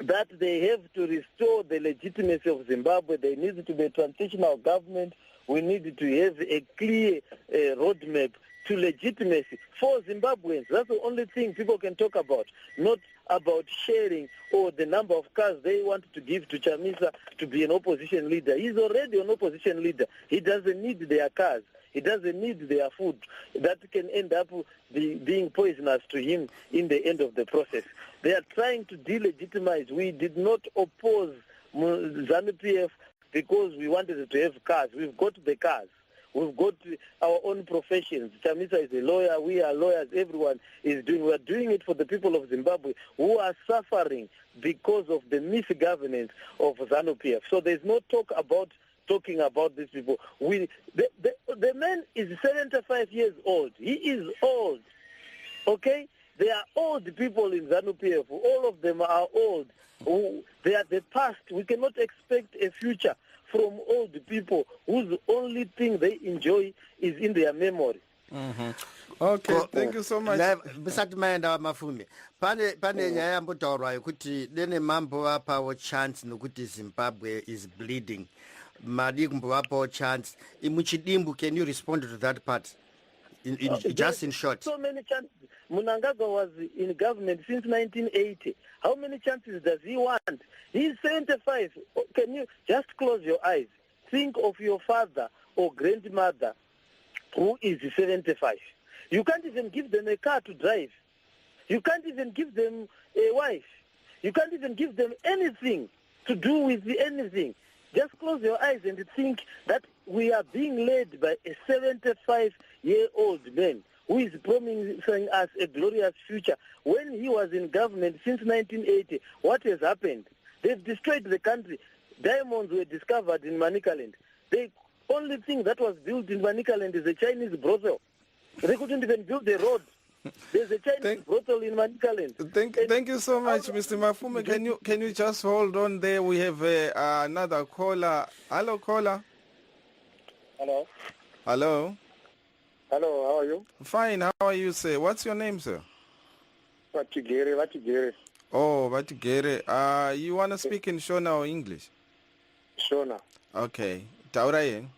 that they have to restore the legitimacy of Zimbabwe. There needs to be a transitional government. We need to have a clear roadmap to legitimacy for Zimbabweans. That's the only thing people can talk about, not about sharing or the number of cars they want to give to Chamisa to be an opposition leader. He's already an opposition leader. He doesn't need their cars. He doesn't need their food. That can end up being poisonous to him in the end of the process. They are trying to delegitimize. We did not oppose Zanu-PF because we wanted to have cars. We've got the cars. We've got our own professions. Chamisa is a lawyer. We are lawyers. Everyone is doing. We are doing it for the people of Zimbabwe who are suffering because of the misgovernance of Zanu-PF. So there's no talking about these people. The man is 75 years old. He is old. Okay? They are old people in Zanu-PF. All of them are old. They are the past. We cannot expect a future from old people whose only thing they enjoy is in their memory. Okay, thank you so much. Bisati maenda Mafume. Pane nyaya yambotaurwa yokuti dene mambovapawo chance nokuti Zimbabwe is bleeding. Madi kumbovapawo chance. Imuchidimbu, can you respond to that part? Just in short. So many chances. Mnangagwa was in government since 1980. How many chances does he want? He's 75. Can you just close your eyes? Think of your father or grandmother who is 75. You can't even give them a car to drive. You can't even give them a wife. You can't even give them anything to do with anything. Just close your eyes and think that we are being led by a 75-year-old man who is promising us a glorious future. When he was in government since 1980, what has happened? They've destroyed the country. Diamonds were discovered in Manicaland. The only thing that was built in Manicaland is a Chinese brothel. They couldn't even build a road. There's a Chinese brothel in Manicaland. Thank you so much, Mr. Mafume. Can you just hold on there? We have another caller. Hello, caller. Hello. Hello. Hello, how are you? Fine, how are you, sir? What's your name, sir? Vatigere. Oh, Vatigere. You want to speak in Shona or English? Shona. Okay. Taura yen?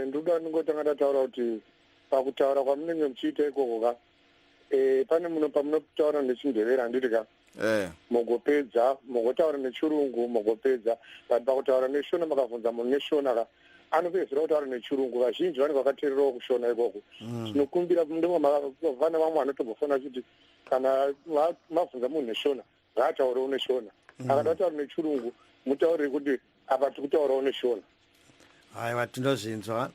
Nduda ngotanga ndataura kuti pakutaura kwamunenge muchiita ikoko pane muno pamunokutaura nechindevera handiti ka mugopedza mugotaura nechirungu mugopedza but pakutaura neshona makabvunza munhu neshona ka anopedzera kutaura nechirungu vazhinji vanenge vakateererawo kushona ikoko tinokumbira ndimo vana vamwe vanotombofana kuti kana mabvunza munhu neshona ngaataurewo neshona akada kutaura nechirungu mutaurire kuti apa tiri kutaurawo neshona. Aiwa, tinozvinzwa.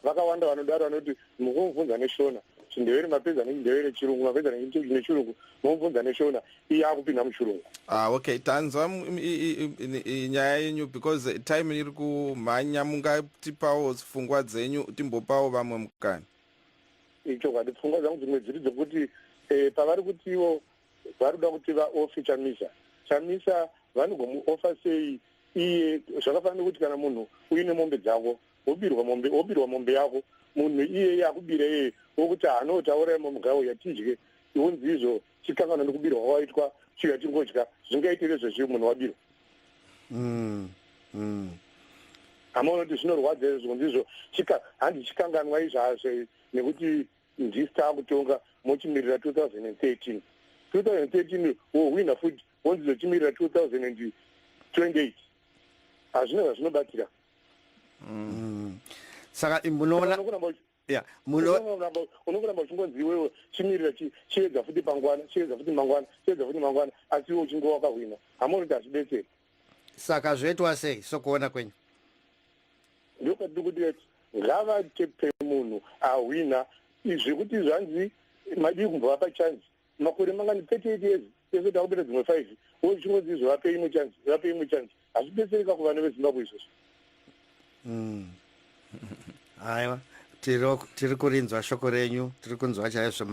Vakawanda vanodaro vanoti mukumubvunza neshona chindevere mapedza nechindevere chirungu mapedza nechirungu mumubvunza neshona iye akupinda muchirungu. Okay, tanzwa nyaya yenyu because time iri kumhanya, mungatipawo pfungwa dzenyu timbopawo vamwe mukana. Icho kwadi pfungwa dzangu dzimwe dziri dzokuti pavari kuti ivo vari kuda kuti vaofe chamisa vanogomuofa sei iye. Zvakafanira kuti kana munhu uine mombe dzako wobirwa mombe yako munhu iyeye akubira iye wokuti hanotaura mugawo yatidye iwonzi izvo chikangana nekubirwa kwawaitwa chiya tingodya zvingaitire zvozvi munhu wabirwa. Hamaona kuti zvinorwadza izvo ndizvo handi chikanganwa izvazvo nekuti ndisi taakutonga mochimirira 2013 wohwina futi wonzi zochimirira 2028 hazvina zvazvinobatira. Saka munoona unokuramba uchingonzi iwewe chimirira chiedza futi mangwana asi iwe uchingo wakahwina hamaona kuti hazvidetseri. Saka zvoitwa sei sokuona kwenyu? Ndokati kuti ngavatepe munhu ahwina zvekuti zvanzi madii kumbova pachanzi makore mangani 38 years ese takupeta dzimwe 5 wochingonzi izvo vape imwe chanzi hazvidetsereka kuvana vezimbabwe izvozvo. Aiwa, tiri kurinzwa shoko renyu, tiri kunzwa chaizvo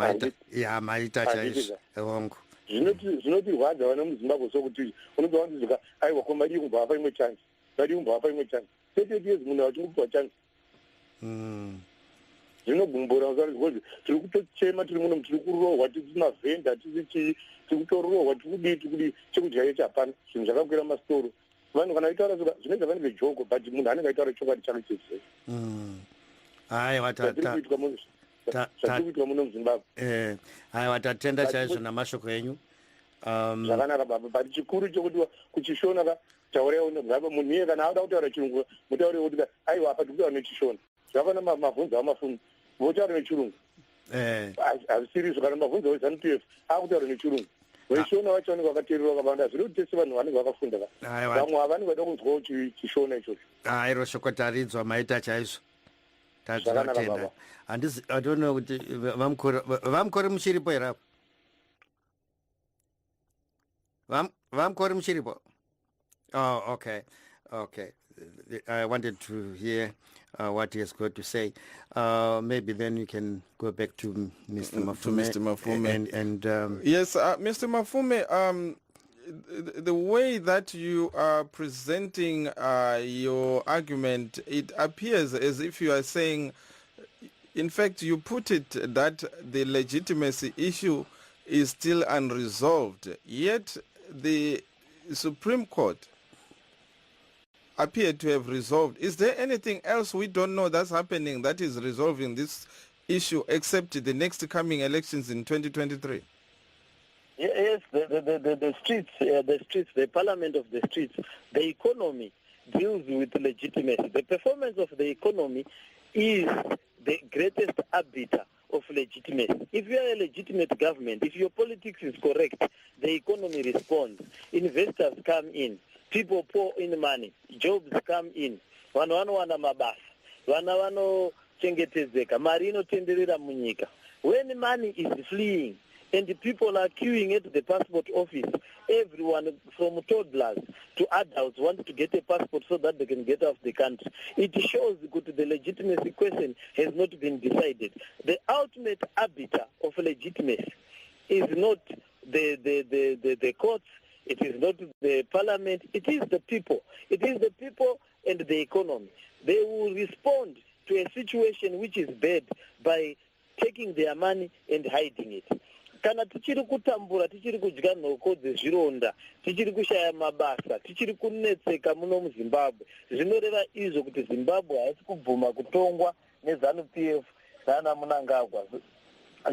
maita chaizvo hongu. Zvinotirwadza vana muzimbabwe sokuti unotowanzizoka aiwa ko madii kumbova pa imwe chanzi 38 years munhu achingopiwa chanzi. Zvinogumbura kuti tiri kutochema tiri muno tiri kurohwa tisina vhenda tiri kutorohwa tiri kudii chekudya yechi hapana zvinhu zvakakwira masitoro vanhu kana vaitaura soka zvinoita vanenge joko but munhu anenge aitaura chokwadi chake chezvei. Aiwa, zvatiri muno muzimbabwe. Aiwa, tatenda chaizvo namashoko enyu. Zvakanaka baba but chikuru chokuti kuchishona ka tauraiwo ngava munhu iye kana ada kutaura chirungu mutaure kuti aiwa apa tikutaura nechishona zvakana mabvunzo amafumu votaura nechirungu hazvisiriso kana mabvunzo weZanu-PF akutaura nechirungu veishona vacho vanenge vakateererwa kabanda zviri kuti tese vanhu vanenge vakafunda vamwe havanenge vada kunzwawo chishona ichocho. Iro shoko tarinzwa maita chaizvo tazvinotenda. I don't know kuti vamukore muchiripo here apo vamukore muchiripo. Oh, okay. I wanted to hear what he has got to say. Maybe then you can go back to Mr. Mafume. To Mr. Mafume. And yes, Mr. Mafume, the way that you are presenting your argument, it appears as if you are saying, in fact, you put it that the legitimacy issue is still unresolved, yet the Supreme Court appeared to have resolved. Is there anything else we don't know that's happening that is resolving this issue except the next coming elections in 2023? Yes, the streets, the parliament of the streets, the economy deals with legitimacy. The performance of the economy is the greatest arbiter of legitimacy. If you are a legitimate government, if your politics is correct, the economy responds. Investors come in. People pour in money. Jobs come in. Vana mabasa. Vana chengetezeka. Mari inotenderera munyika. When money is fleeing and the people are queuing at the passport office, everyone from toddlers to adults want to get a passport so that they can get out of the country. It shows that the legitimacy question has not been decided. The ultimate arbiter of legitimacy is not the courts, it is not the parliament, it is the people. It is the people and the economy. They will respond to a situation which is bad by taking their money and hiding it. Kana tichiri kutambura, tichiri kudya nhoko dzezvironda, tichiri kushaya mabasa, tichiri kunetseka muno muZimbabwe, zvinoreva izvo kuti Zimbabwe haisi kubvuma kutongwa neZanu-PF nana Mnangagwa.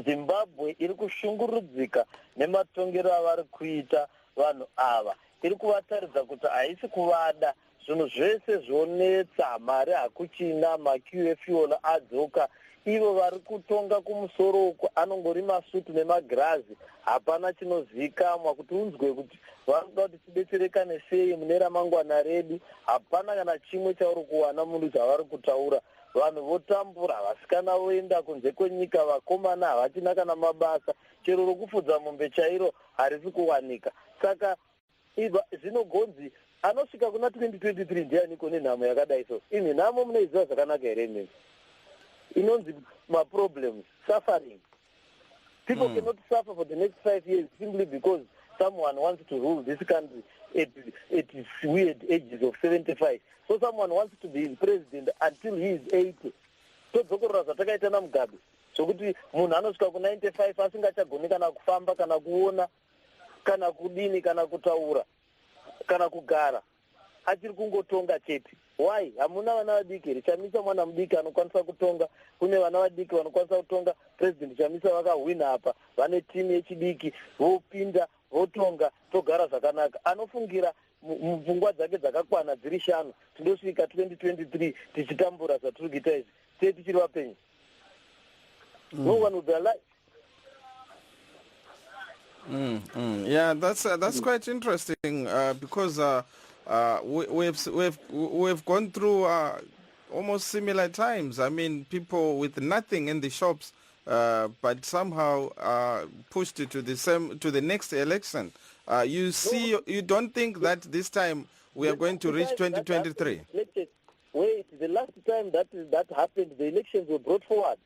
Zimbabwe iri kushungurudzika nematongero avari kuita vanhu ava. Iri kuvataridza kuti haisi kuvada. Zvinhu zvese zvonetsa, mari hakuchina, maQF iwona adzoka. Ivo vari kutonga kumusoro uko anongori masutu nemagirazi, hapana chinozikamwa kuti unzwe kuti varikuda kuti tidetserekane sei mune ramangwana redu, hapana kana chimwe chauri kuwana munhu chavari kutaura. Vanhu votambura, vasikana voenda kunze kwenyika, vakomana havachina kana mabasa, chero rokufudza mombe chairo harisi kuwanika. Saka zvinogonzi anosvika kuna 2023 ndianiko nenhamo yakadai so. Imi nhamo munoiziva zvakanaka here nemi? Inonzi problems, suffering. People cannot suffer for the next 5 years simply because someone wants to rule this country at its weird ages of 75. So someone wants to be president until he is 80. So dzokorora zvatakaita naMugabe. Sokuti munhu anosvika ku95 asingachagoni kana kufamba kana kuona kana kudini kana kutaura kana kugara. Achiri kungotonga chete. Why? Hamuna vana vadiki. Richamisa mwana mudiki anokwanisa kutonga. Kune vana vadiki vanokwanisa kutonga. President Chamisa vakahwina apa. Vane timu yechidiki. Vopinda, votonga, togara zvakanaka. Anofungira mupfungwa dzake dzakakwana dziri 5. Tindosvika 2023 tichitambura zvatiri kuita izvi. Sei tichiri vapenyu? No one will be alive. Yeah, that's quite interesting because we've gone through almost similar times. I mean, people with nothing in the shops, but somehow pushed it to the next election. You don't think that this time we are going to reach 2023? Wait, the last time that happened, the elections were brought forward.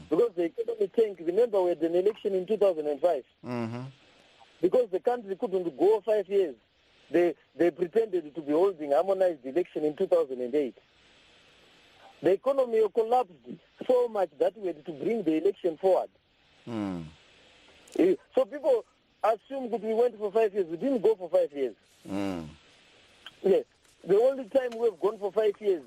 Because the economy tanked. Remember, we had an election in 2005. Because the country couldn't go 5 years. They pretended to be holding harmonized election in 2008. The economy collapsed so much that we had to bring the election forward. So people assume that we went for 5 years. We didn't go for 5 years. Yes. The only time we have gone for 5 years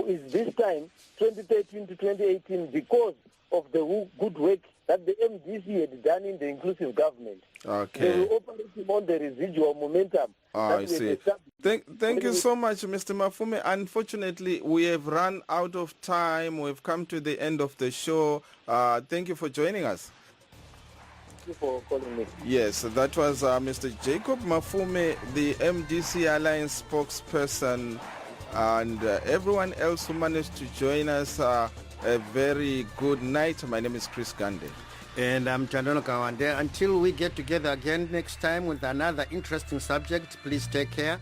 is this time, 2013 to 2018, because of the good work that the MDC had done in the inclusive government. Okay. They were operating on the residual momentum. I see. Thank you so much, Mr. Mafume. Unfortunately, we have run out of time. We've come to the end of the show. Thank you for joining us. Thank you for calling me. Yes, that was Mr. Jacob Mafume, the MDC Alliance spokesperson, and everyone else who managed to join us. A very good night. My name is Chris Gande. And I'm Chandono Kawande. Until we get together again next time with another interesting subject, please take care.